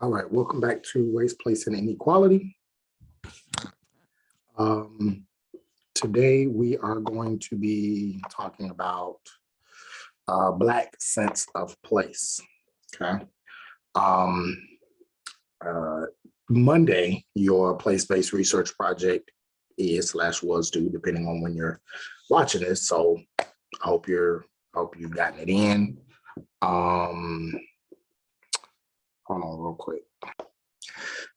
All right, welcome back to Race, Place, and Inequality. Today we are going to be talking about Black sense of place. Okay. Monday, your place-based research project is/was due, depending on when you're watching this. So I hope you've gotten it in. Hold on real quick.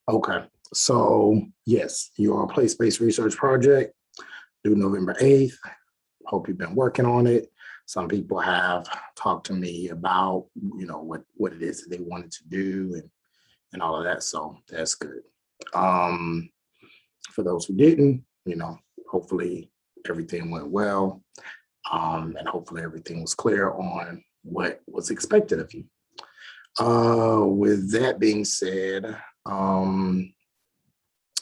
Okay, so yes, your place-based research project due November 8th. Hope you've been working on it. Some people have talked to me about, what it is that they wanted to do and all of that. So that's good. For those who didn't, hopefully everything went well. And hopefully everything was clear on what was expected of you. With that being said,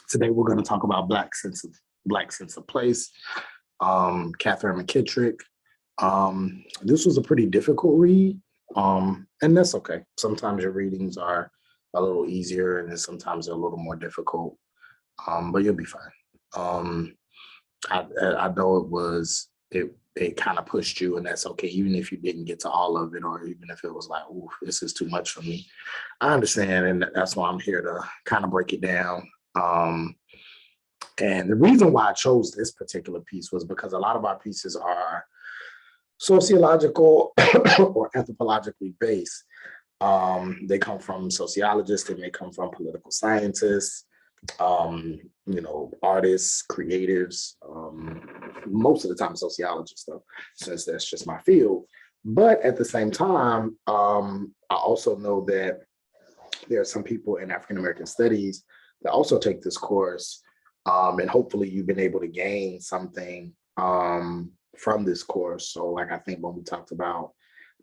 today we're going to talk about Black sense of place. Catherine McKittrick. This was a pretty difficult read, and that's okay. Sometimes your readings are a little easier, and then sometimes they're a little more difficult. But you'll be fine. I know it kind of pushed you, and that's okay, even if you didn't get to all of it, or even if it was like, "Ooh, this is too much for me." I understand, and that's why I'm here to kind of break it down. And the reason why I chose this particular piece was because a lot of our pieces are sociological or anthropologically based. They come from sociologists, they may come from political scientists, artists, creatives, most of the time sociologists, though, since that's just my field. But at the same time, I also know that there are some people in African American studies that also take this course, and hopefully you've been able to gain something from this course. So, like, I think we talked about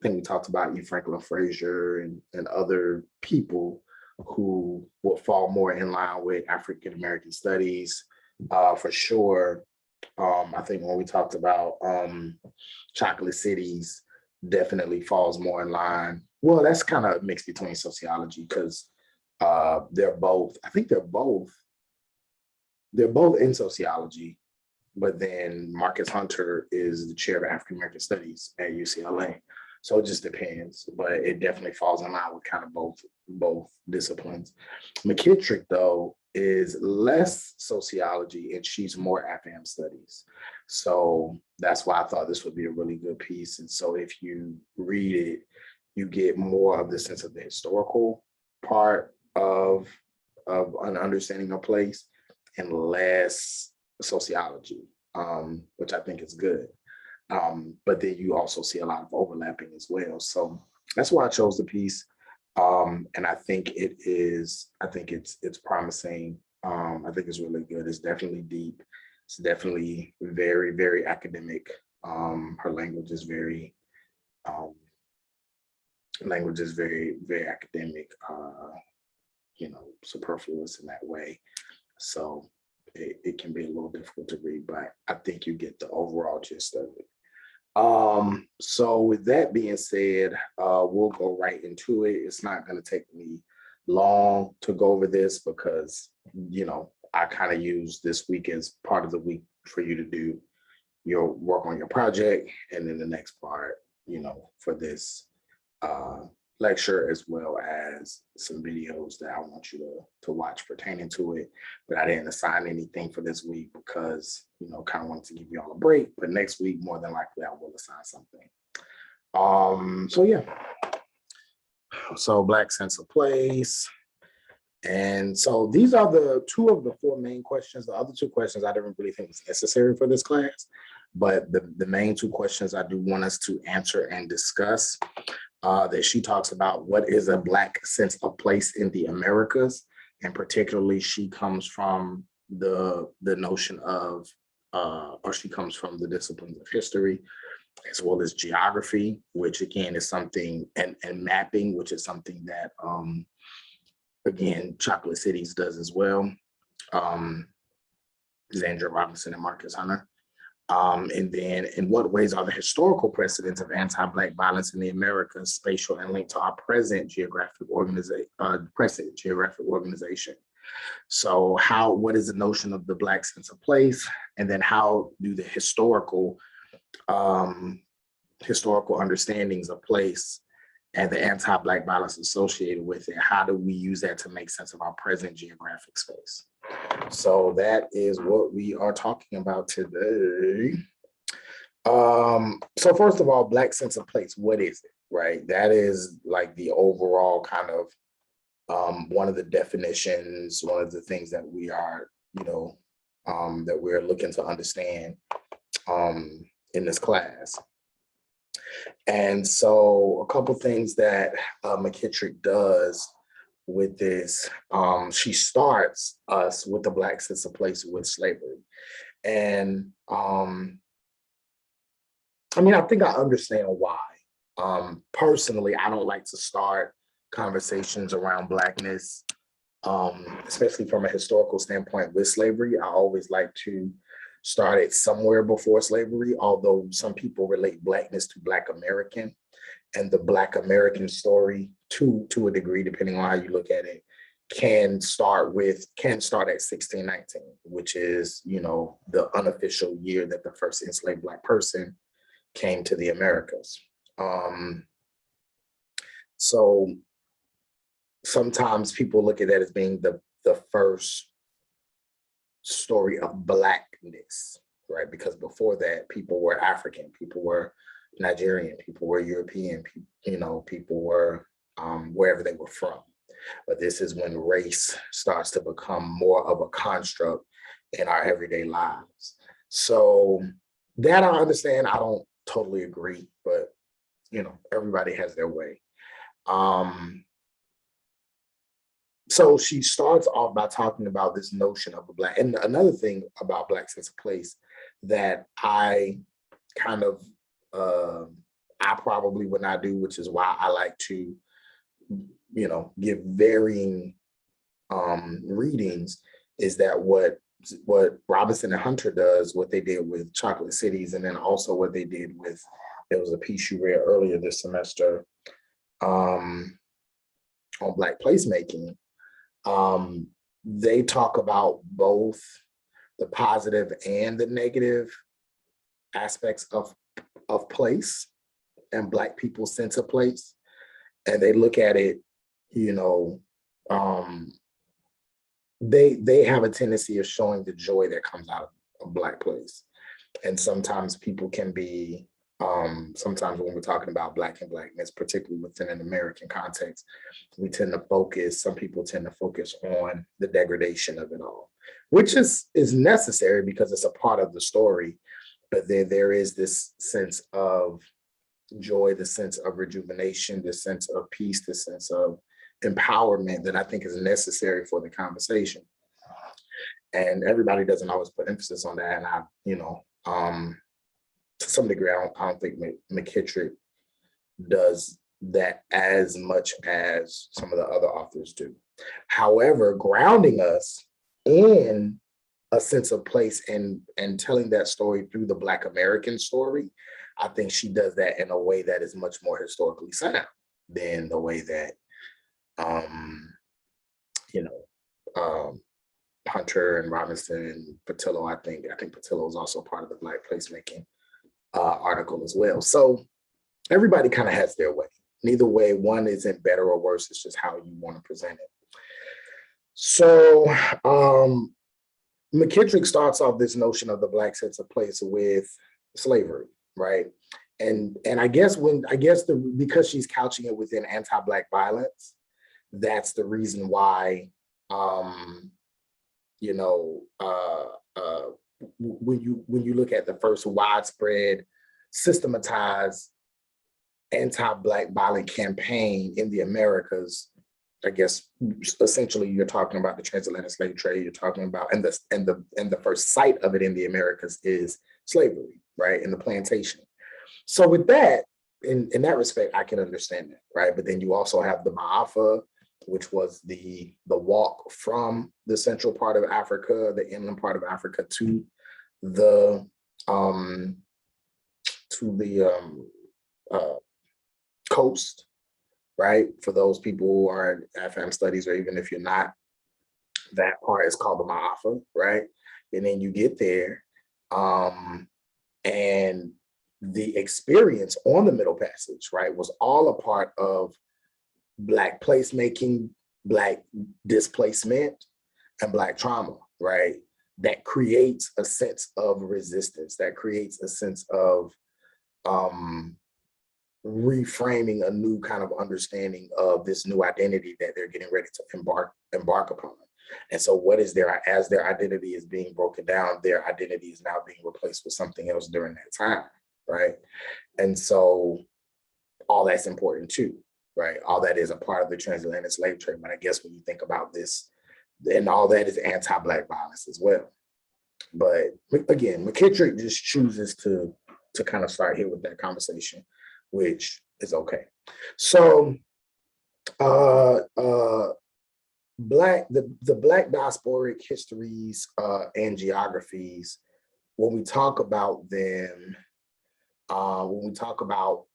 E. Franklin Frazier and other people who will fall more in line with African American studies, for sure. I think when we talked about Chocolate Cities, definitely falls more in line. Well, that's kind of a mix between sociology, because they're both in sociology, but then Marcus Hunter is the chair of African American Studies at UCLA. So it just depends, but it definitely falls in line with kind of both disciplines. McKittrick, though, is less sociology, and she's more AFAM studies. So that's why I thought this would be a really good piece. And so if you read it, you get more of the sense of the historical part of an understanding of place and less sociology, which I think is good. But then you also see a lot of overlapping as well. So that's why I chose the piece. And I think it's promising. I think it's really good. It's definitely deep. It's definitely very, very academic. Her language is very very academic, superfluous in that way. So it can be a little difficult to read, but I think you get the overall gist of it. So with that being said, we'll go right into it. It's not going to take me long to go over this because, I kind of use this week as part of the week for you to do your work on your project. And then the next part, for this lecture, as well as some videos that I want you to watch pertaining to it. But I didn't assign anything for this week because, kind of wanted to give you all a break. But next week, more than likely, I will assign something. So yeah. So Black sense of place. And so these are the two of the four main questions. The other two questions I didn't really think was necessary for this class. But the main two questions I do want us to answer and discuss, that she talks about what is a Black sense of place in the Americas. And particularly she comes from the notion of, or she comes from the disciplines of history, as well as geography, which again is something, and mapping, which is something that, again, Chocolate Cities does as well. Zandra Robinson and Marcus Hunter. And then in what ways are the historical precedents of anti-Black violence in the Americas spatial and linked to our present geographic organization? So what is the notion of the Black sense of place? And then how do the historical understandings of place and the anti-Black violence associated with it, how do we use that to make sense of our present geographic space? So that is what we are talking about today. So first of all, Black sense of place, what is it, right? That is like the overall kind of one of the definitions, one of the things that we are, that we're looking to understand in this class. And so a couple things that McKittrick does with this, she starts us with the Black sense of place with slavery. And I think I understand why. Personally, I don't like to start conversations around Blackness, especially from a historical standpoint with slavery. I always like to start it somewhere before slavery, although some people relate Blackness to Black American, and the Black American story to a degree, depending on how you look at it, can start at 1619, which is, the unofficial year that the first enslaved Black person came to the Americas. So sometimes people look at that as being the first story of Blackness, right? Because before that, people were African, people were Nigerian, people were European, people were wherever they were from. But this is when race starts to become more of a construct in our everyday lives. So that I understand. I don't totally agree, but everybody has their way. So she starts off by talking about this notion of a Black, and another thing about Black sense of place that I kind of, I probably would not do, which is why I like to, give varying readings, is that what Robinson and Hunter does, what they did with Chocolate Cities, and then also what they did with, there was a piece you read earlier this semester on Black placemaking. They talk about both the positive and the negative aspects of place and Black people's sense of place. And they look at it, they have a tendency of showing the joy that comes out of a Black place. And sometimes people can be, sometimes when we're talking about Black and Blackness, particularly within an American context, some people tend to focus on the degradation of it all, which is necessary because it's a part of the story. But then there is this sense of joy, the sense of rejuvenation, the sense of peace, the sense of empowerment that I think is necessary for the conversation. And everybody doesn't always put emphasis on that. And I, to some degree, I don't think McKittrick does that as much as some of the other authors do. However, grounding us in a sense of place and telling that story through the Black American story, I think she does that in a way that is much more historically sound than the way that, Hunter and Robinson and Patillo, I think Patillo is also part of the Black placemaking article as well. So everybody kind of has their way. Neither way, one isn't better or worse, it's just how you want to present it. So McKittrick starts off this notion of the Black sense of place with slavery, right? And I guess because she's couching it within anti-Black violence, that's the reason why when you look at the first widespread systematized anti-Black violent campaign in the Americas, I guess essentially you're talking about the transatlantic slave trade. You're talking about and the first site of it in the Americas is slavery, right, in the plantation. So with that, in that respect, I can understand that, right? But then you also have the Ma'afa, which was the walk from the central part of Africa, the inland part of Africa, to the um, to the coast, right? For those people who are in FM studies, or even if you're not, that part is called the Ma'afa, right? And then you get there, and the experience on the Middle Passage, right, was all a part of Black placemaking, Black displacement, and Black trauma, right? That creates a sense of resistance, that creates a sense of reframing a new kind of understanding of this new identity that they're getting ready to embark upon. And so what is their, as their identity is being broken down, their identity is now being replaced with something else during that time, right? And so all that's important too, right? All that is a part of the transatlantic slave trade. But I guess when you think about this, and all that is anti-Black violence as well. But again, McKittrick just chooses to kind of start here with that conversation, which is okay. So the Black diasporic histories and geographies, when we talk about them, when we talk about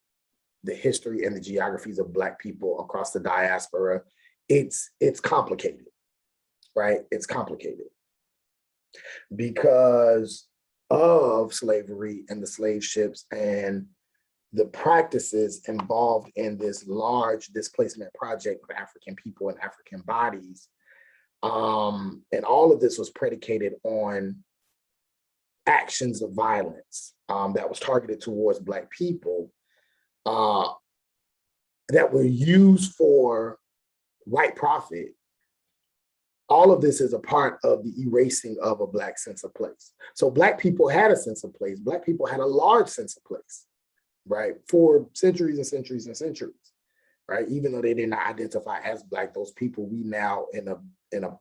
the history and the geographies of Black people across the diaspora, it's complicated, right? It's complicated because of slavery and the slave ships and the practices involved in this large displacement project of African people and African bodies. And all of this was predicated on actions of violence that was targeted towards Black people that were used for white profit. All of this is a part of the erasing of a Black sense of place. So Black people had a sense of place. Black people had a large sense of place, right? For centuries and centuries and centuries, right? Even though they did not identify as Black, those people, we now in a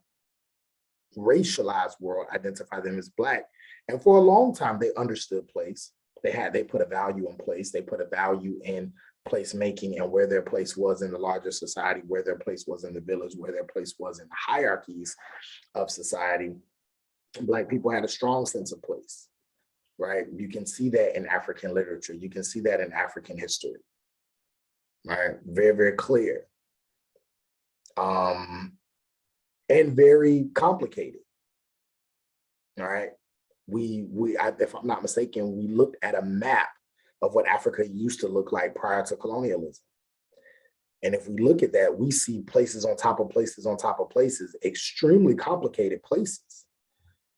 racialized world identify them as Black. And for a long time, they understood place. They put a value in place. They put a value in placemaking and where their place was in the larger society, where their place was in the village, where their place was in the hierarchies of society. Black people had a strong sense of place, right? You can see that in African literature. You can see that in African history, right? Very, very clear. And very complicated, all right? If I'm not mistaken, we looked at a map of what Africa used to look like prior to colonialism. And if we look at that, we see places on top of places on top of places, extremely complicated places,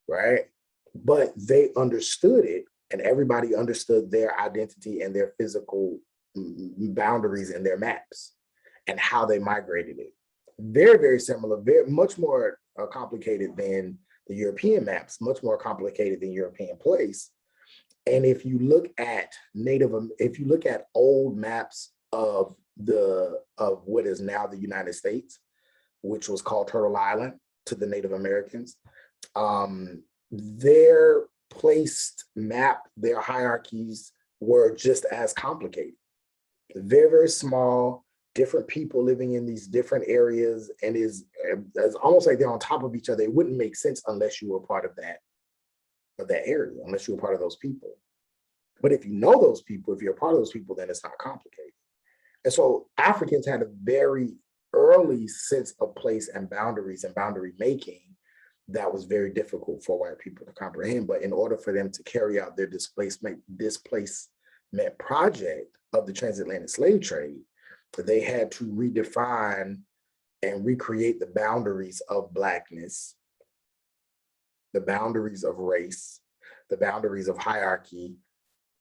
right? But they understood it, and everybody understood their identity and their physical boundaries and their maps and how they migrated it. Very, very similar, very much more complicated than the European maps, much more complicated than European place. And if you look at if you look at old maps of what is now the United States, which was called Turtle Island to the Native Americans, their placed map, their hierarchies were just as complicated. Very, very small, different people living in these different areas, and it's almost like they're on top of each other. It wouldn't make sense unless you were part of that area, unless you were part of those people. But if you know those people, if you're a part of those people, then it's not complicated. And so Africans had a very early sense of place and boundaries and boundary making that was very difficult for white people to comprehend. But in order for them to carry out their displacement project of the transatlantic slave trade, they had to redefine and recreate the boundaries of Blackness, the boundaries of race, the boundaries of hierarchy,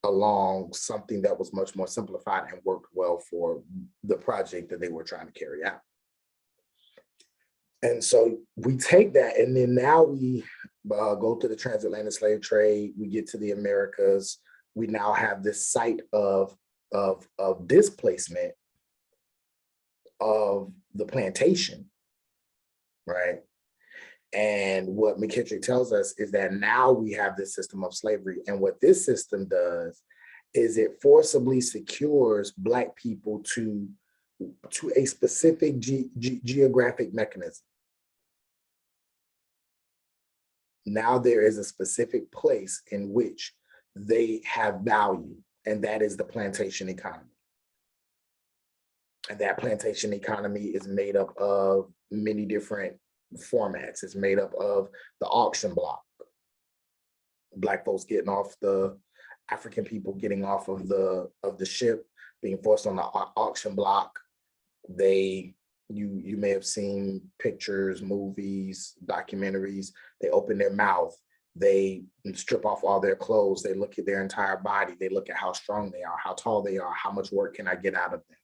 along something that was much more simplified and worked well for the project that they were trying to carry out. And so we take that, and then now we go to the transatlantic slave trade, we get to the Americas, we now have this site of displacement of the plantation, right? And what McKittrick tells us is that now we have this system of slavery. And what this system does is it forcibly secures Black people to a specific geographic mechanism. Now there is a specific place in which they have value, and that is the plantation economy. And that plantation economy is made up of many different formats. It's made up of the auction block, Black folks getting off African people getting off of the ship, being forced on the auction block. You may have seen pictures, movies, documentaries. They open their mouth, they strip off all their clothes, they look at their entire body, they look at how strong they are, how tall they are, how much work can I get out of them,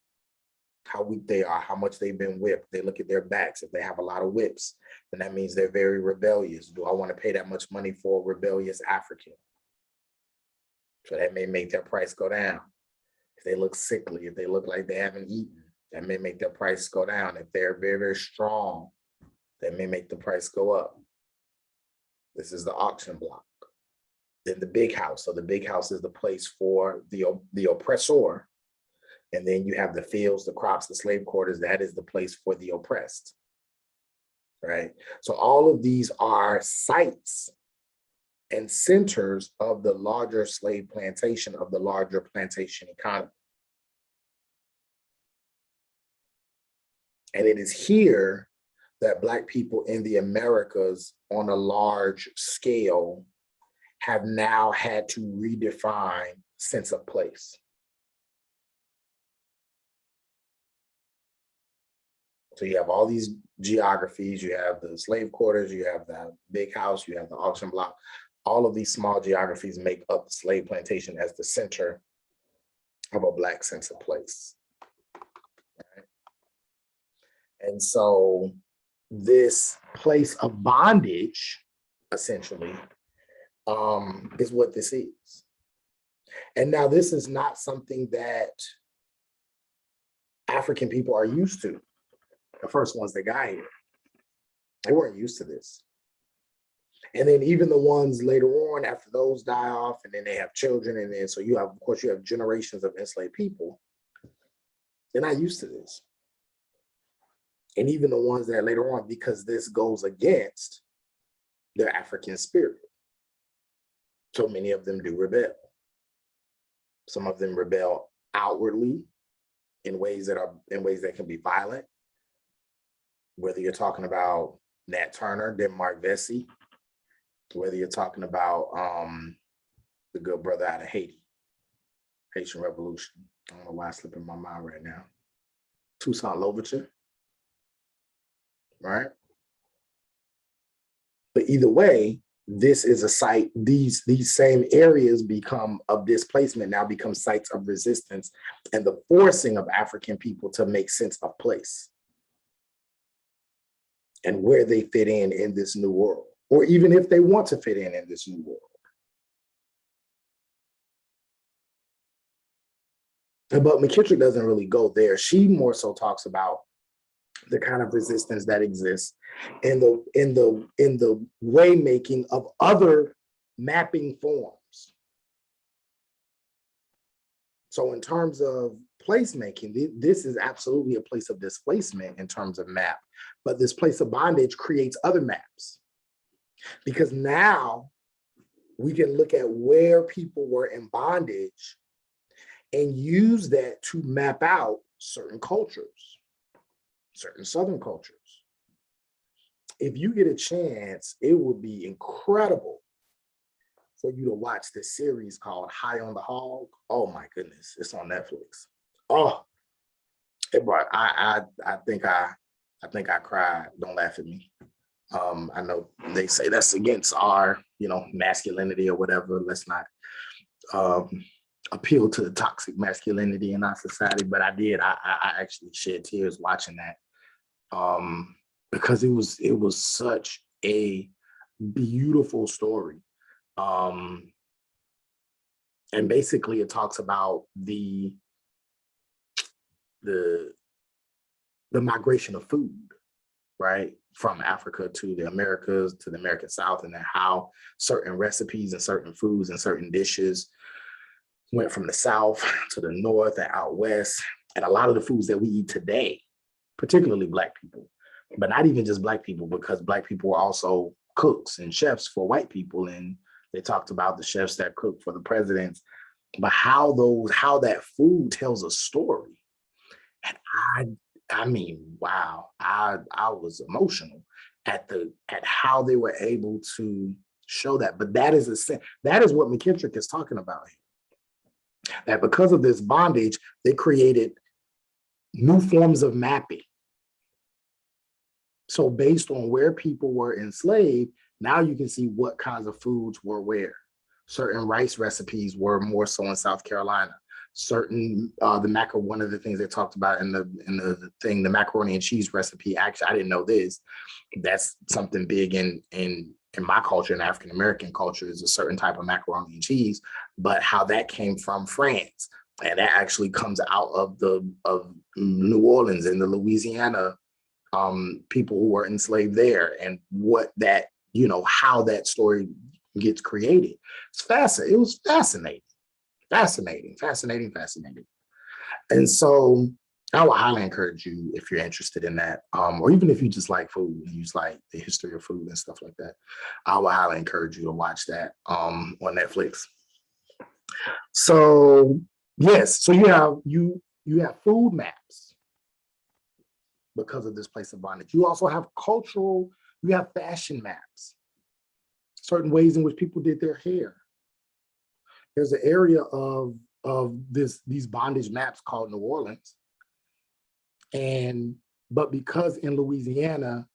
how weak they are, how much they've been whipped. They look at their backs. If they have a lot of whips, then that means they're very rebellious. Do I want to pay that much money for a rebellious African? So that may make their price go down. If they look sickly, if they look like they haven't eaten, that may make their price go down. If they're very, very strong, that may make the price go up. This is the auction block. Then the big house. So the big house is the place for the oppressor. And then you have the fields, the crops, the slave quarters. That is the place for the oppressed, right? So all of these are sites and centers of the larger slave plantation, of the larger plantation economy. And it is here that Black people in the Americas on a large scale have now had to redefine sense of place. So you have all these geographies, you have the slave quarters, you have the big house, you have the auction block. All of these small geographies make up the slave plantation as the center of a Black sense of place. Right? And so this place of bondage, essentially, is what this is. And now this is not something that African people are used to. The first ones that got here, they weren't used to this. And then even the ones later on, after those die off, and then they have children, and then so you have, of course, you have generations of enslaved people. They're not used to this. And even the ones that later on, because this goes against their African spirit. So many of them do rebel. Some of them rebel outwardly in ways that can be violent. Whether you're talking about Nat Turner, Denmark Vesey, whether you're talking about the good brother out of Haiti, Haitian Revolution. I don't know why it's slipping my mind right now. Toussaint Louverture, right? But either way, this is a site, these same areas of displacement now become sites of resistance and the forcing of African people to make sense of place and where they fit in this new world, or even if they want to fit in this new world. But McKittrick doesn't really go there. She more so talks about the kind of resistance that exists in the way making of other mapping forms. So in terms of placemaking, this is absolutely a place of displacement in terms of map, but this place of bondage creates other maps. Because now we can look at where people were in bondage and use that to map out certain cultures, certain Southern cultures. If you get a chance, it would be incredible for you to watch this series called High on the Hog. Oh my goodness, it's on Netflix. Oh, it brought, I think I cried. Don't laugh at me. I know they say that's against our, masculinity or whatever. Let's not appeal to the toxic masculinity in our society, but I did. I actually shed tears watching that because it was such a beautiful story. And basically it talks about the migration of food, right? From Africa to the Americas, to the American South, and then how certain recipes and certain foods and certain dishes went from the South to the North and out West. And a lot of the foods that we eat today, particularly Black people, but not even just Black people, because Black people are also cooks and chefs for white people. And They talked about the chefs that cook for the presidents, but how that food tells a story. And I mean, wow, I was emotional at how they were able to show that. But that is what McKittrick is talking about here. That because of this bondage, they created new forms of mapping. So based on where people were enslaved, now you can see what kinds of foods were where. Certain rice recipes were more so in South Carolina. Certain one of the things they talked about in the macaroni and cheese recipe. Actually, I didn't know this. That's something big in my culture, in African American culture, is a certain type of macaroni and cheese. But how that came from France, and that actually comes out of New Orleans and the Louisiana people who were enslaved there, and what that, how that story gets created. It was fascinating. And so I would highly encourage you, if you're interested in that, or even if you just like food and you just like the history of food and stuff like that, I would highly encourage you to watch that on Netflix. So yes, so you have food maps because of this place of bondage. You also have you have fashion maps, certain ways in which people did their hair. There's an area of these bondage maps called New Orleans. But because in Louisiana,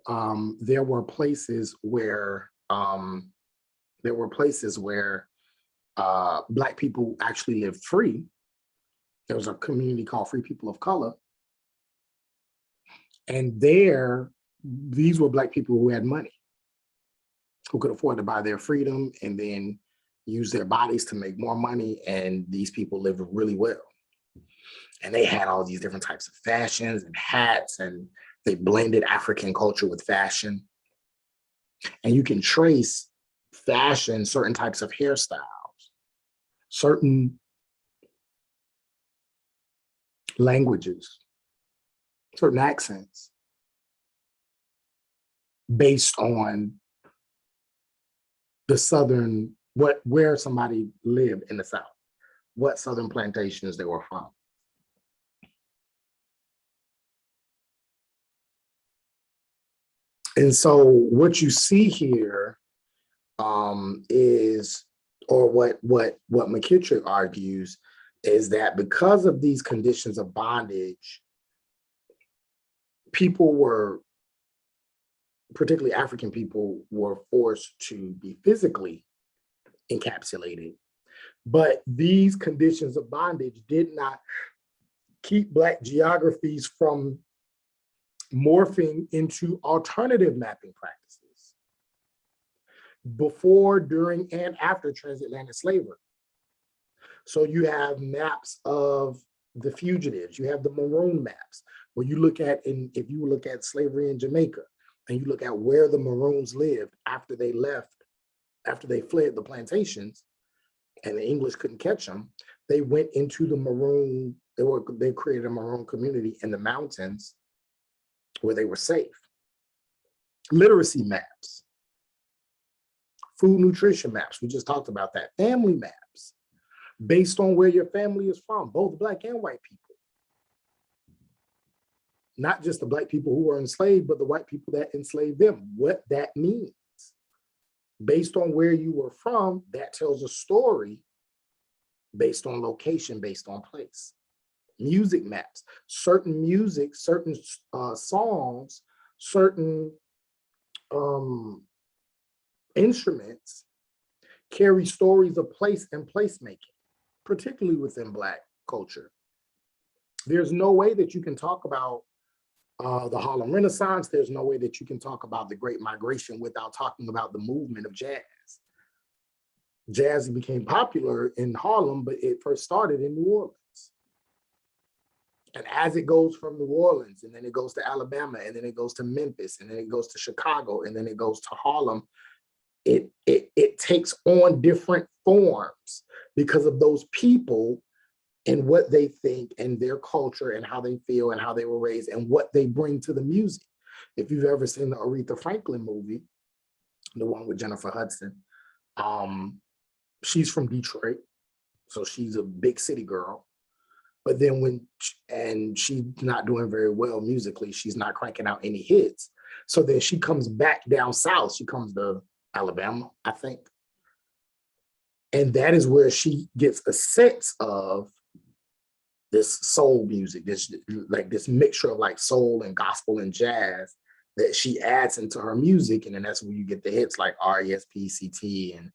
there were places where Black people actually lived free. There was a community called Free People of Color. And these were Black people who had money, who could afford to buy their freedom and then use their bodies to make more money. And these people lived really well. And they had all these different types of fashions and hats, and they blended African culture with fashion. And you can trace fashion, certain types of hairstyles, certain languages, certain accents, based on where somebody lived in the South, what Southern plantations they were from. And so what you see here is, or what McKittrick argues, is that because of these conditions of bondage, people were, particularly African people, were forced to be physically encapsulated. But these conditions of bondage did not keep Black geographies from morphing into alternative mapping practices before, during, and after transatlantic slavery. So you have maps of the fugitives, you have the maroon maps, where you look at, if you look at slavery in Jamaica, and you look at where the maroons lived after they fled the plantations, and the English couldn't catch them, they went into the maroon, they created a maroon community in the mountains where they were safe. Literacy maps, food nutrition maps, we just talked about that. Family maps, based on where your family is from, both Black and white people. Not just the Black people who were enslaved, but the white people that enslaved them, what that means. Based on where you were from, that tells a story based on location, based on place. Music maps, certain music, certain songs, certain instruments carry stories of place and placemaking, particularly within Black culture. There's no way that you can talk about the Harlem Renaissance. There's no way that you can talk about the Great Migration without talking about the movement of jazz. Jazz became popular in Harlem, but it first started in New Orleans. And as it goes from New Orleans, and then it goes to Alabama, and then it goes to Memphis, and then it goes to Chicago, and then it goes to Harlem, it takes on different forms because of those people and what they think and their culture and how they feel and how they were raised and what they bring to the music. If you've ever seen the Aretha Franklin movie, the one with Jennifer Hudson. She's from Detroit, so she's a big city girl. But then and she's not doing very well musically. She's not cranking out any hits. So then she comes back down south. She comes to Alabama, I think. And that is where she gets a sense of this soul music, this mixture of like soul and gospel and jazz that she adds into her music. And then that's where you get the hits like R.E.S.P.C.T. and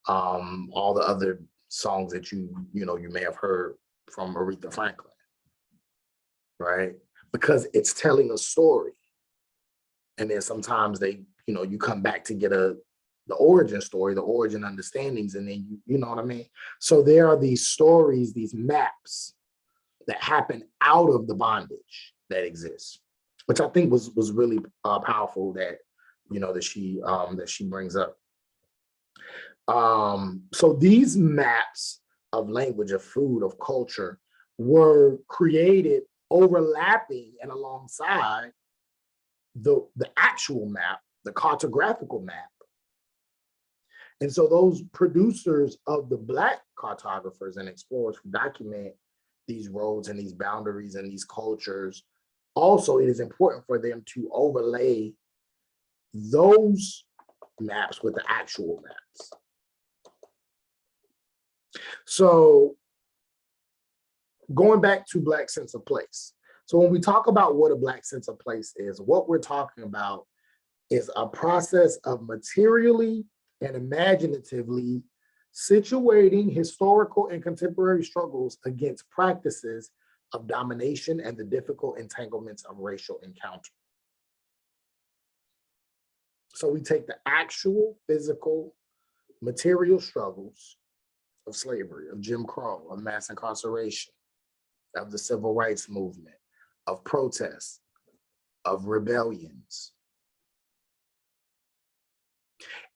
all the other songs that you may have heard from Aretha Franklin, right? Because it's telling a story. And then sometimes you come back to get the origin story, the origin understandings, and then you know what I mean? So there are these stories, these maps that happen out of the bondage that exists, which I think was really powerful that she brings up. So these maps of language, of food, of culture were created overlapping and alongside the actual map, the cartographical map. And so those producers of the Black cartographers and explorers who document these roads and these boundaries and these cultures, also it is important for them to overlay those maps with the actual maps. So going back to Black sense of place. So when we talk about what a Black sense of place is, what we're talking about is a process of materially and imaginatively situating historical and contemporary struggles against practices of domination and the difficult entanglements of racial encounter. So we take the actual physical material struggles of slavery, of Jim Crow, of mass incarceration, of the civil rights movement, of protests, of rebellions.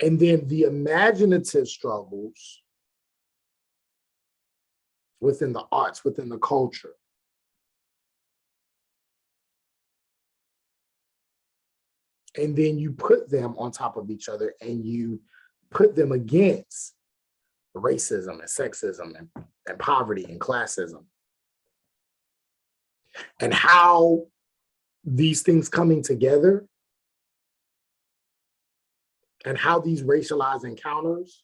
And then the imaginative struggles within the arts, within the culture. And then you put them on top of each other and you put them against racism and sexism and poverty and classism. And how these things coming together and how these racialized encounters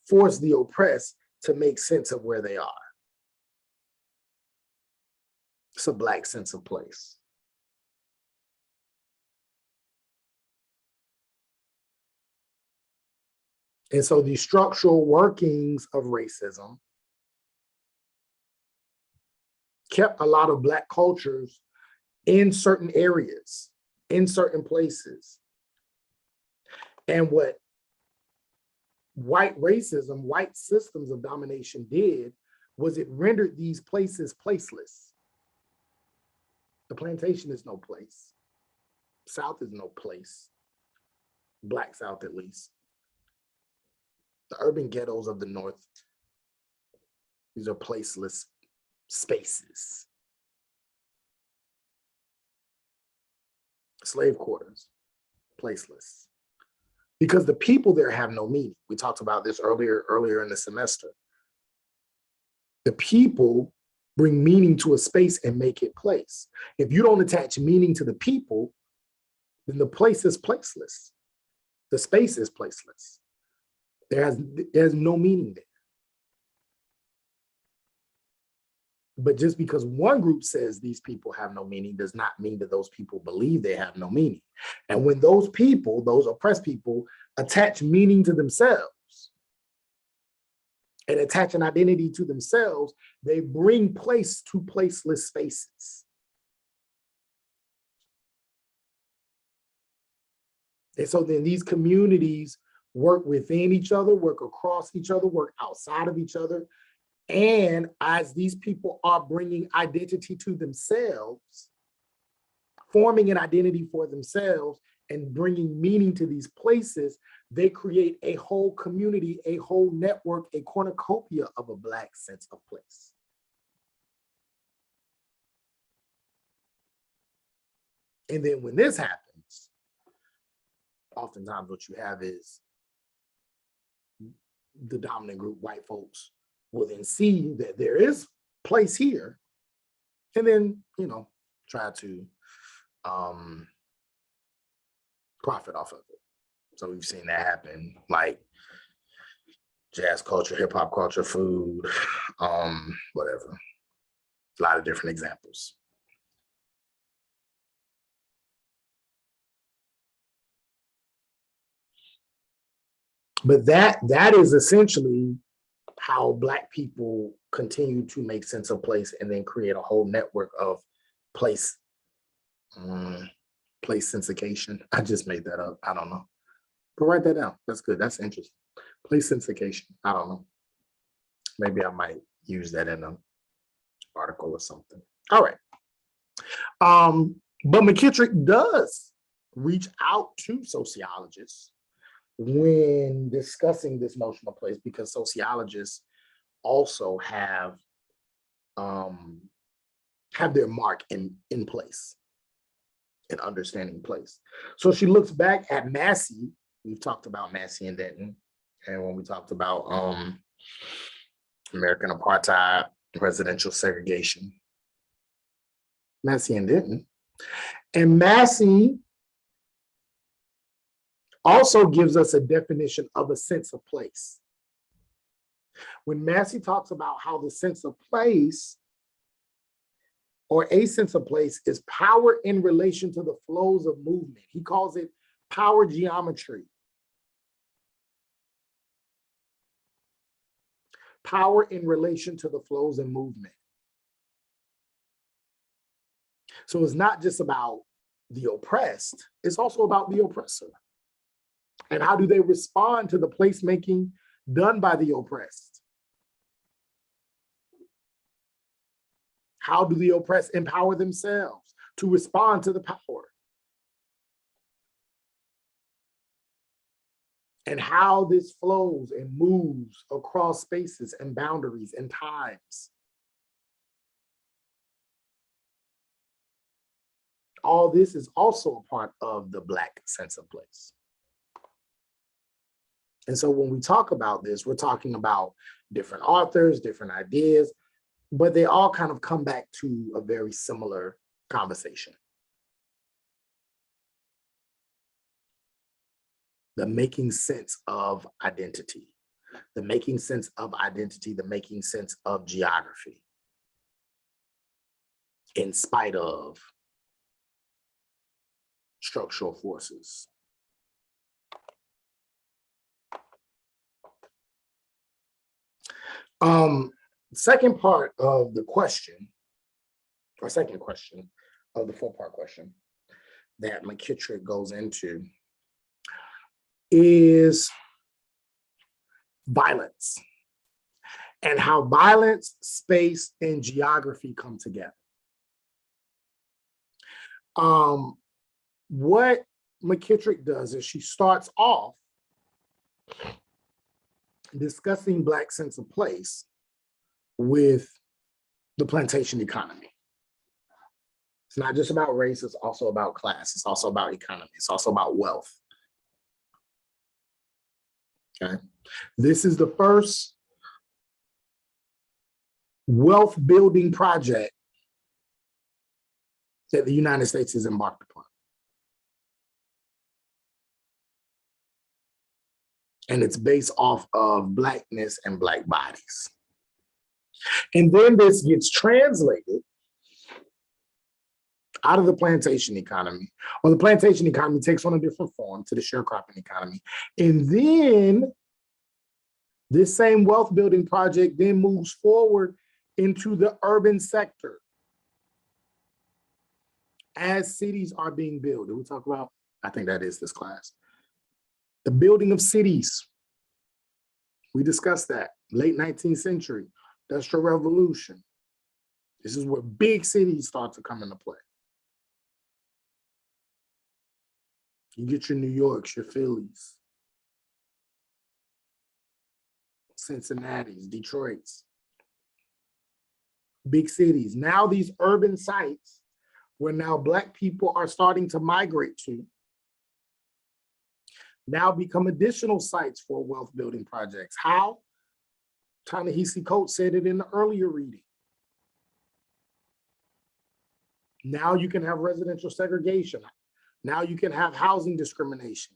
force the oppressed to make sense of where they are. It's a Black sense of place. And so the structural workings of racism kept a lot of Black cultures in certain areas, in certain places. And what white racism, white systems of domination did was it rendered these places placeless. The plantation is no place. South is no place. Black South, at least. The urban ghettos of the North, these are placeless spaces. Slave quarters, placeless. Because the people there have no meaning. We talked about this earlier in the semester. The people bring meaning to a space and make it place. If you don't attach meaning to the people, then the place is placeless. The space is placeless. There's no meaning there. But just because one group says these people have no meaning does not mean that those people believe they have no meaning. And when those people, those oppressed people, attach meaning to themselves and attach an identity to themselves, they bring place to placeless spaces. And so then these communities work within each other, work across each other, work outside of each other. And as these people are bringing identity to themselves, forming an identity for themselves and bringing meaning to these places, they create a whole community, a whole network, a cornucopia of a Black sense of place. And then when this happens, oftentimes what you have is the dominant group, white folks, will then see that there is place here, and then, try to profit off of it. So we've seen that happen, like jazz culture, hip hop culture, food, whatever. A lot of different examples. But that is essentially how Black people continue to make sense of place and then create a whole network of place sensification. I just made that up. I don't know. But write that down. That's good. That's interesting. Place sensification. I don't know. Maybe I might use that in an article or something. All right. But McKittrick does reach out to sociologists when discussing this notion of place, because sociologists also have their mark in place, in understanding place. So she looks back at Massey. We've talked about Massey and Denton, and when we talked about American apartheid, residential segregation, Massey and Denton. And Massey also gives us a definition of a sense of place. When Massey talks about how the sense of place, or a sense of place, is power in relation to the flows of movement. He calls it power geometry. Power in relation to the flows and movement. So it's not just about the oppressed, it's also about the oppressor. And how do they respond to the placemaking done by the oppressed? How do the oppressed empower themselves to respond to the power? And how this flows and moves across spaces and boundaries and times. All this is also a part of the Black sense of place. And so when we talk about this, we're talking about different authors, different ideas, but they all kind of come back to a very similar conversation. The making sense of identity, the making sense of identity, the making sense of geography, in spite of structural forces. Second part of the question, or second question of the four-part question that McKittrick goes into is violence, and how violence, space, and geography come together. What McKittrick does is she starts off discussing Black sense of place with the plantation economy. It's not just about race, it's also about class, it's also about economy, it's also about wealth. Okay. This is the first wealth building project that the United States has embarked upon. And it's based off of Blackness and Black bodies. And then this gets translated out of the plantation economy, or the plantation economy takes on a different form to the sharecropping economy. And then this same wealth building project then moves forward into the urban sector as cities are being built. Did we talk about, I think that is this class, the building of cities. We discussed that, late 19th century, Industrial Revolution. This is where big cities start to come into play. You get your New Yorks, your Phillies, Cincinnati's, Detroit's, big cities. Now these urban sites where now Black people are starting to migrate to now become additional sites for wealth building projects. How? Ta-Nehisi Coates said it in the earlier reading. Now you can have residential segregation. Now you can have housing discrimination.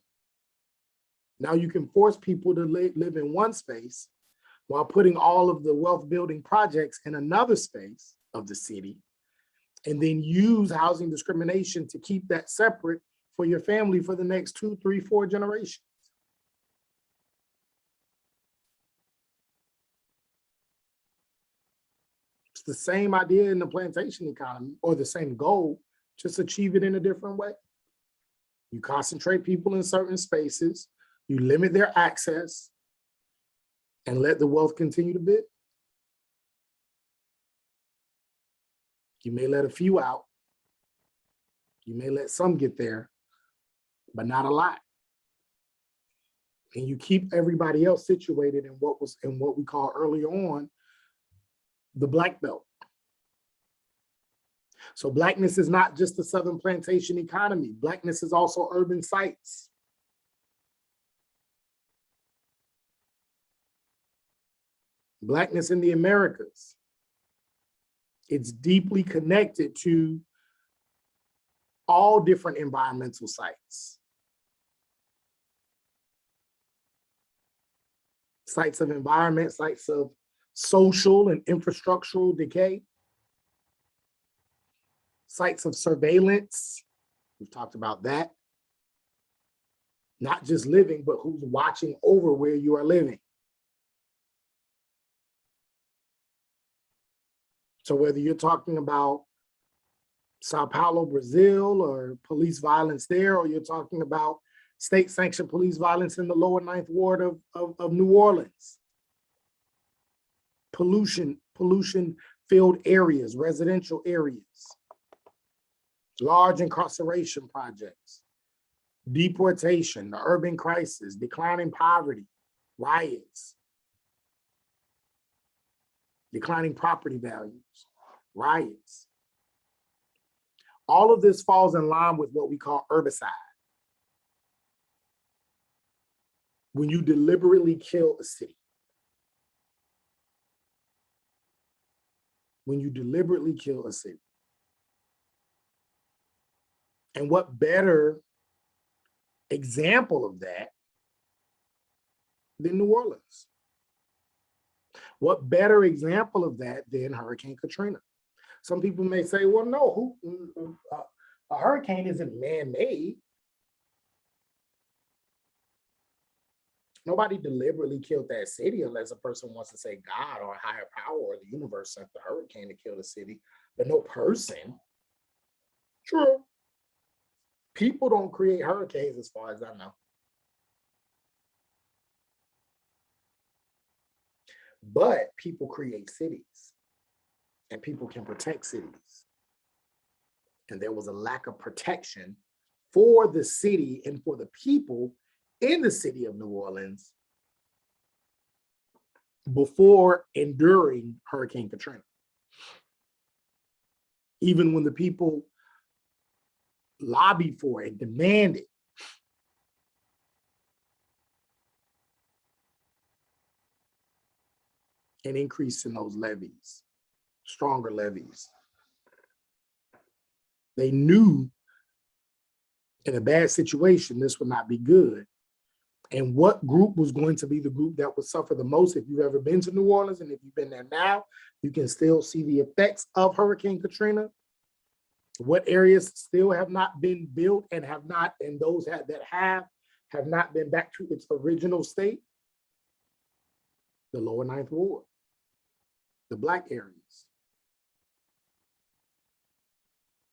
Now you can force people to live in one space while putting all of the wealth building projects in another space of the city, and then use housing discrimination to keep that separate for your family for the next 2, 3, 4 generations. It's the same idea in the plantation economy, or the same goal, just achieve it in a different way. You concentrate people in certain spaces, you limit their access, and let the wealth continue to build. You may let a few out. You may let some get there, but not a lot. And you keep everybody else situated in what we call earlier on the Black Belt. So Blackness is not just the Southern plantation economy. Blackness is also urban sites. Blackness in the Americas. It's deeply connected to all different environmental sites. Sites of environment, sites of social and infrastructural decay, sites of surveillance. We've talked about that. Not just living, but who's watching over where you are living. So whether you're talking about Sao Paulo, Brazil, or police violence there, or you're talking about state-sanctioned police violence in the lower Ninth Ward of New Orleans, pollution-filled areas, residential areas, large incarceration projects, deportation, the urban crisis, declining poverty, riots, declining property values, riots. All of this falls in line with what we call urbicide. When you deliberately kill a city. When you deliberately kill a city. And what better example of that than New Orleans? What better example of that than Hurricane Katrina? Some people may say, well, no, a hurricane isn't man-made. Nobody deliberately killed that city unless a person wants to say God or a higher power or the universe sent the hurricane to kill the city, but no person. True. People don't create hurricanes as far as I know. But people create cities, and people can protect cities. And there was a lack of protection for the city and for the people in the city of New Orleans before enduring Hurricane Katrina. Even when the people lobbied for it, demanded an increase in those levies, stronger levies. They knew in a bad situation, this would not be good. And what group was going to be the group that would suffer the most? If you've ever been to New Orleans, and if you've been there now, you can still see the effects of Hurricane Katrina. What areas still have not been built and have not, and those that have not been back to its original state? The lower Ninth Ward, the Black areas.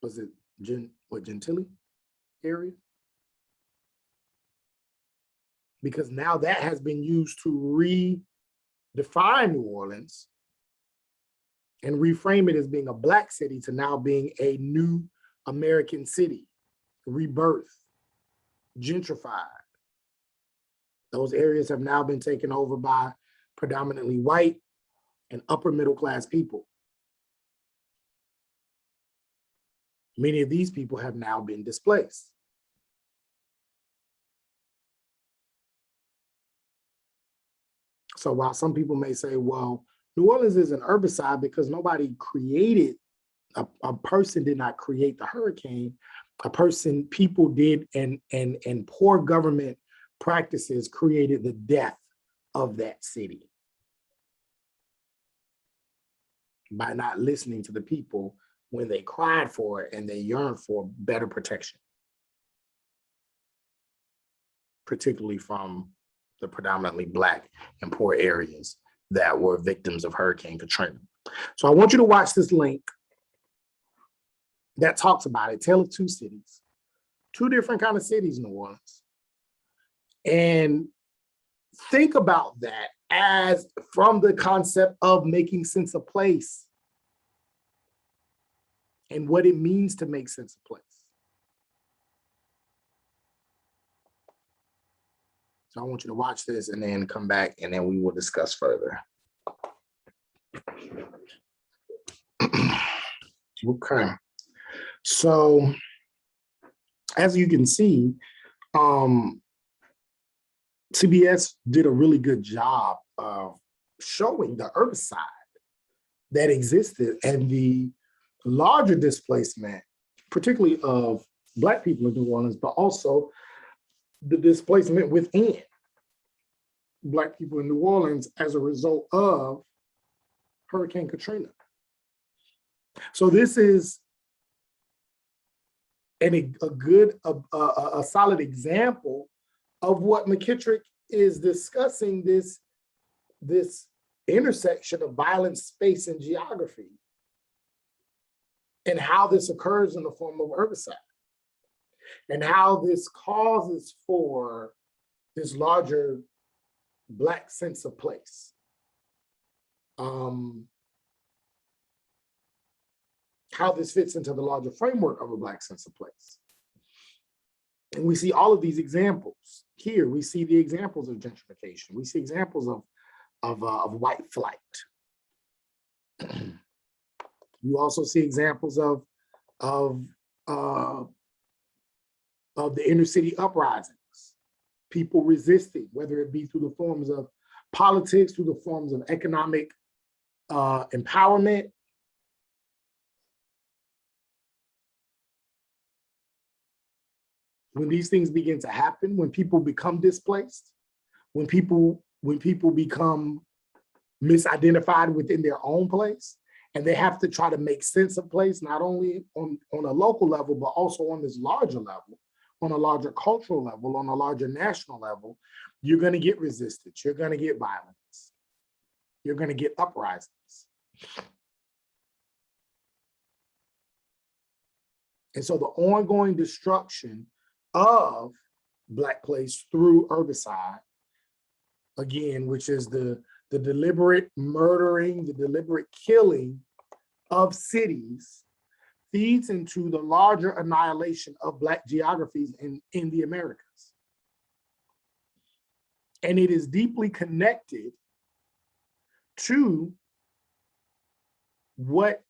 Was it Gentilly area? Because now that has been used to redefine New Orleans and reframe it as being a Black city to now being a new American city, rebirth, gentrified. Those areas have now been taken over by predominantly white and upper middle class people. Many of these people have now been displaced. So while some people may say, well, New Orleans is an herbicide because nobody created, a person did not create the hurricane. People did, and poor government practices created the death of that city by not listening to the people when they cried for it and they yearned for better protection, particularly from the predominantly Black and poor areas that were victims of Hurricane Katrina. So I want you to watch this link that talks about it, Tale of Two Cities, two different kind of cities in New Orleans. And think about that as from the concept of making sense of place and what it means to make sense of place. So I want you to watch this and then come back and then we will discuss further. Okay. So as you can see, CBS did a really good job of showing the herbicide that existed and the larger displacement, particularly of Black people in New Orleans, but also the displacement within Black people in New Orleans as a result of Hurricane Katrina. So this is a solid example of what McKittrick is discussing, this intersection of violence, space, and geography, and how this occurs in the form of herbicide, and how this causes for this larger Black sense of place. How this fits into the larger framework of a Black sense of place. And we see all of these examples here. We see the examples of gentrification. We see examples of white flight. You also see examples of the inner city uprisings, people resisting, whether it be through the forms of politics, through the forms of economic empowerment. When these things begin to happen, when people become displaced, when people become misidentified within their own place, and they have to try to make sense of place, not only on a local level, but also on this larger level, on a larger cultural level, on a larger national level, you're going to get resistance, you're going to get violence, you're going to get uprisings. And so the ongoing destruction of Black place through herbicide, again, which is the deliberate murdering, the deliberate killing of cities, feeds into the larger annihilation of Black geographies in the Americas. And it is deeply connected to what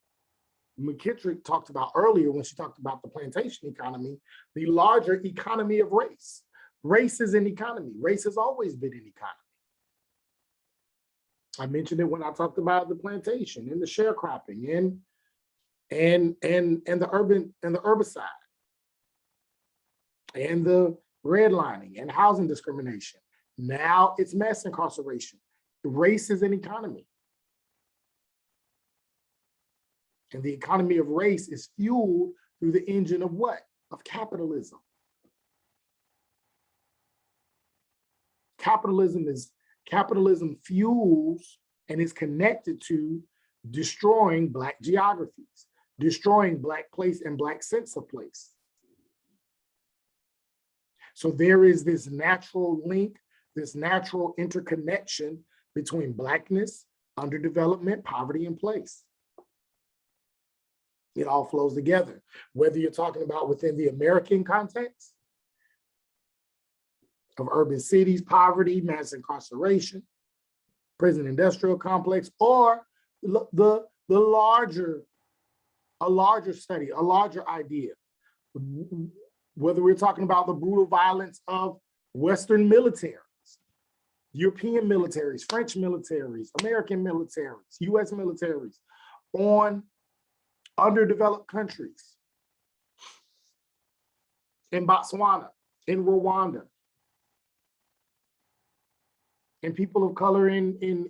McKittrick talked about earlier when she talked about the plantation economy, the larger economy of race. Race is an economy. Race has always been an economy. I mentioned it when I talked about the plantation and the sharecropping and the urban and the herbicide and the redlining and housing discrimination. Now it's mass incarceration. Race is an economy. And the economy of race is fueled through the engine of what? Of capitalism. Capitalism fuels and is connected to destroying Black geographies, destroying Black place and Black sense of place. So there is this natural link, this natural interconnection between Blackness, underdevelopment, poverty, and place. It all flows together, whether you're talking about within the American context of urban cities, poverty, mass incarceration, prison industrial complex, or a larger study, a larger idea. Whether we're talking about the brutal violence of Western militaries, European militaries, French militaries, American militaries, US militaries on underdeveloped countries in Botswana, in Rwanda, and people of color in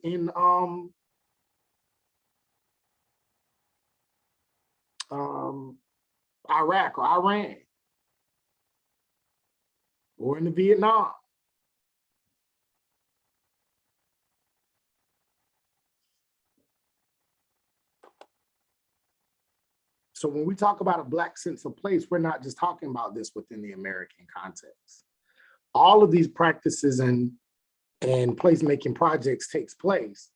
Iraq or Iran or in the Vietnam. So when we talk about a Black sense of place, we're not just talking about this within the American context. All of these practices and placemaking projects takes place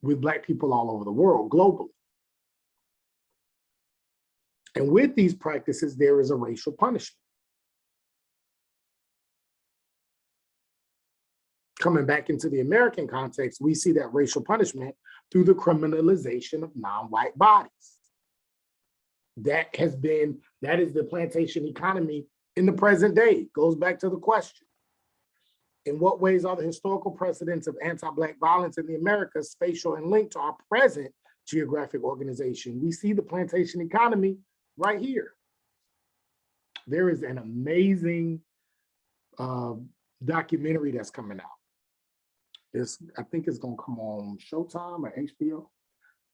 with Black people all over the world, globally. And with these practices, there is a racial punishment. Coming back into the American context, we see that racial punishment through the criminalization of non-white bodies. That is the plantation economy in the present day. Goes back to the question. In what ways are the historical precedents of anti-Black violence in the Americas spatial and linked to our present geographic organization? We see the plantation economy right here. There is an amazing documentary that's coming out. I think it's gonna come on Showtime or HBO.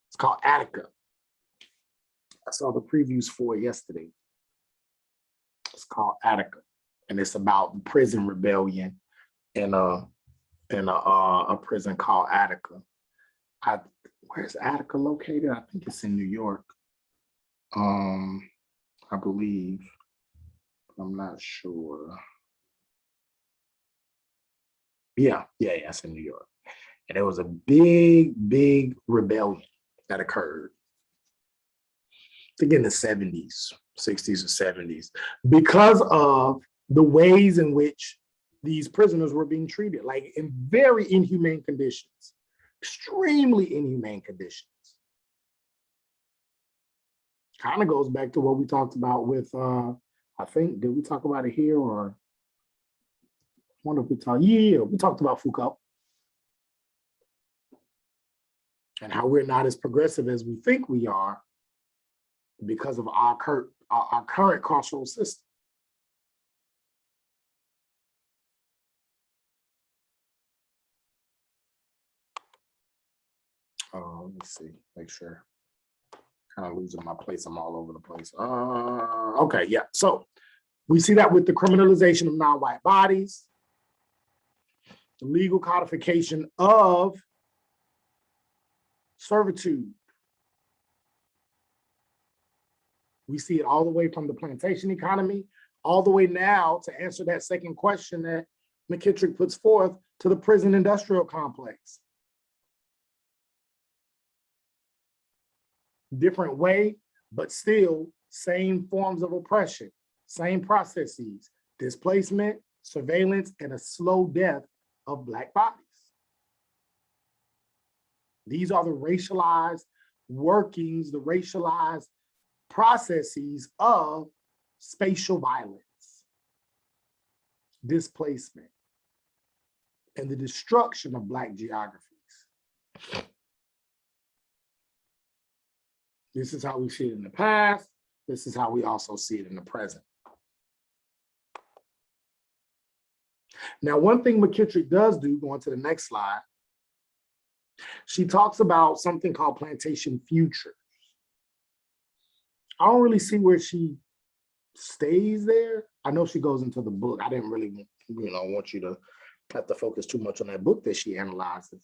It's called Attica. I saw the previews for it yesterday. It's called Attica, and it's about prison rebellion in a prison called Attica. Where's Attica located? I think it's in New York. I believe. I'm not sure. Yeah, it's in New York. And there was a big rebellion that occurred, I think in the 70s, 60s or 70s, because of the ways in which these prisoners were being treated, like in very inhumane conditions, extremely inhumane conditions. Kind of goes back to what we talked about with, I think, did we talk about it here or? I wonder if we talked, we talked about Foucault and how we're not as progressive as we think we are because of our current carceral system. Let me see, make sure. Kind of losing my place, I'm all over the place. Okay, yeah, so we see that with the criminalization of non-white bodies, the legal codification of servitude. We see it all the way from the plantation economy, all the way now to answer that second question that McKittrick puts forth, to the prison industrial complex. Different way, but still same forms of oppression, same processes, displacement, surveillance, and a slow death of Black bodies. These are the racialized workings, the racialized processes of spatial violence, displacement, and the destruction of Black geographies. This is how we see it in the past. This is how we also see it in the present. Now, one thing McKittrick does do, going to the next slide, she talks about something called plantation futures. I don't really see where she stays there. I know she goes into the book. I didn't really, want you to have to focus too much on that book that she analyzes.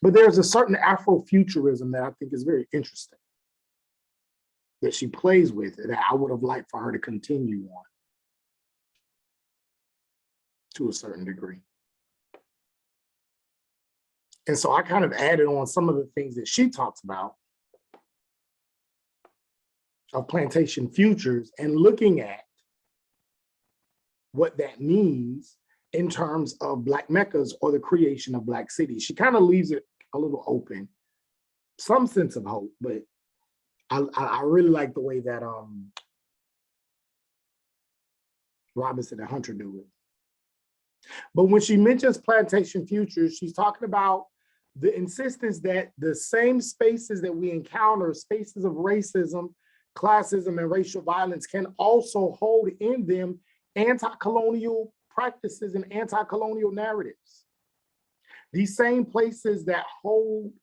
But there's a certain Afrofuturism that I think is very interesting that she plays with, that I would have liked for her to continue on to a certain degree. And so I kind of added on some of the things that she talks about of plantation futures and looking at what that means in terms of Black Meccas or the creation of Black cities. She kind of leaves it a little open, some sense of hope, but I really like the way that Robinson and Hunter do it. But when she mentions plantation futures, she's talking about the insistence that the same spaces that we encounter, spaces of racism, classism, and racial violence, can also hold in them anti-colonial practices and anti-colonial narratives. These same places that hold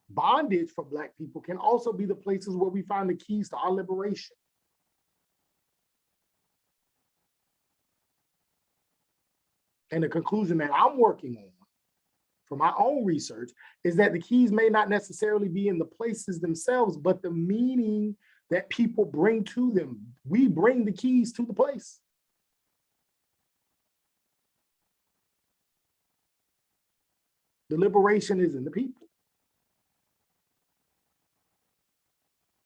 bondage for Black people can also be the places where we find the keys to our liberation. And the conclusion that I'm working on for my own research is that the keys may not necessarily be in the places themselves, but the meaning that people bring to them. We bring the keys to the place. The liberation is in the people.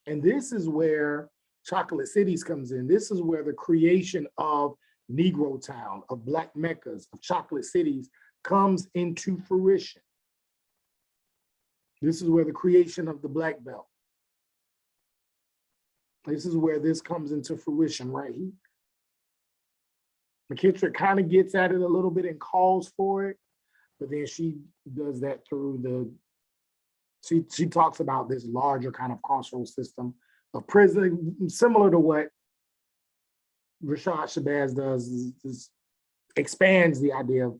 And this is where Chocolate Cities comes in. This is where the creation of Negro Town, of Black Meccas, of Chocolate Cities comes into fruition. This is where the creation of the Black Belt. This is where this comes into fruition right here. McKittrick kind of gets at it a little bit and calls for it, but then she does that through she talks about this larger kind of carceral system of prison, similar to what Rashad Shabazz does, is expands the idea of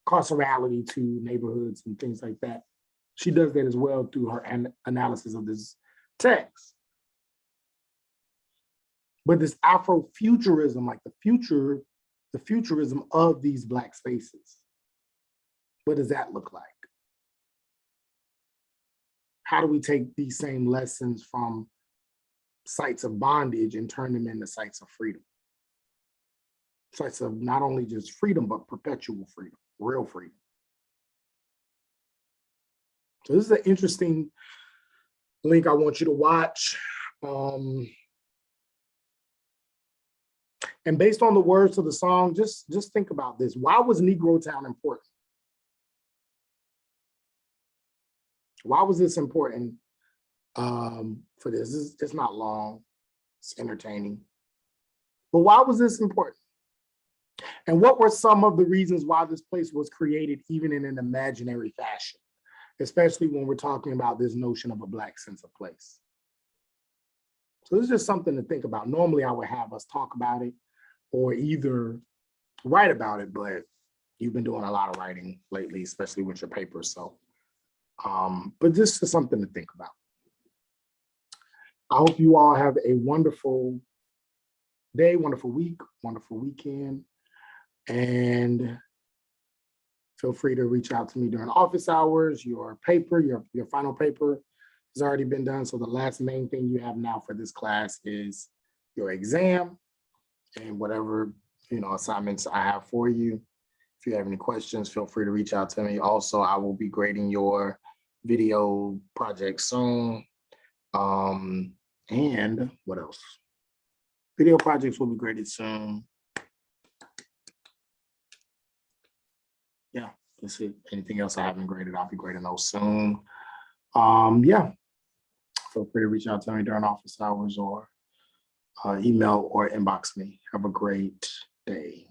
carcerality to neighborhoods and things like that. She does that as well through her analysis of this text. But this Afrofuturism, like the futurism of these Black spaces, what does that look like? How do we take these same lessons from sites of bondage and turn them into sites of freedom? Sites of not only just freedom, but perpetual freedom, real freedom. So this is an interesting link I want you to watch. And based on the words of the song, just think about this. Why was Negro Town important? Why was this important for this? It's not long, it's entertaining. But why was this important? And what were some of the reasons why this place was created, even in an imaginary fashion, especially when we're talking about this notion of a Black sense of place? So this is just something to think about. Normally I would have us talk about it or either write about it, but you've been doing a lot of writing lately, especially with your papers. So, but this is something to think about. I hope you all have a wonderful day, wonderful week, wonderful weekend. And feel free to reach out to me during office hours. Your paper, your final paper has already been done. So the last main thing you have now for this class is your exam and whatever assignments I have for you. If you have any questions, feel free to reach out to me. Also, I will be grading your video project soon. And what else? Video projects will be graded soon. Yeah, that's it. Anything else I haven't graded, I'll be grading those soon. Yeah, feel free to reach out to me during office hours or email or inbox me. Have a great day.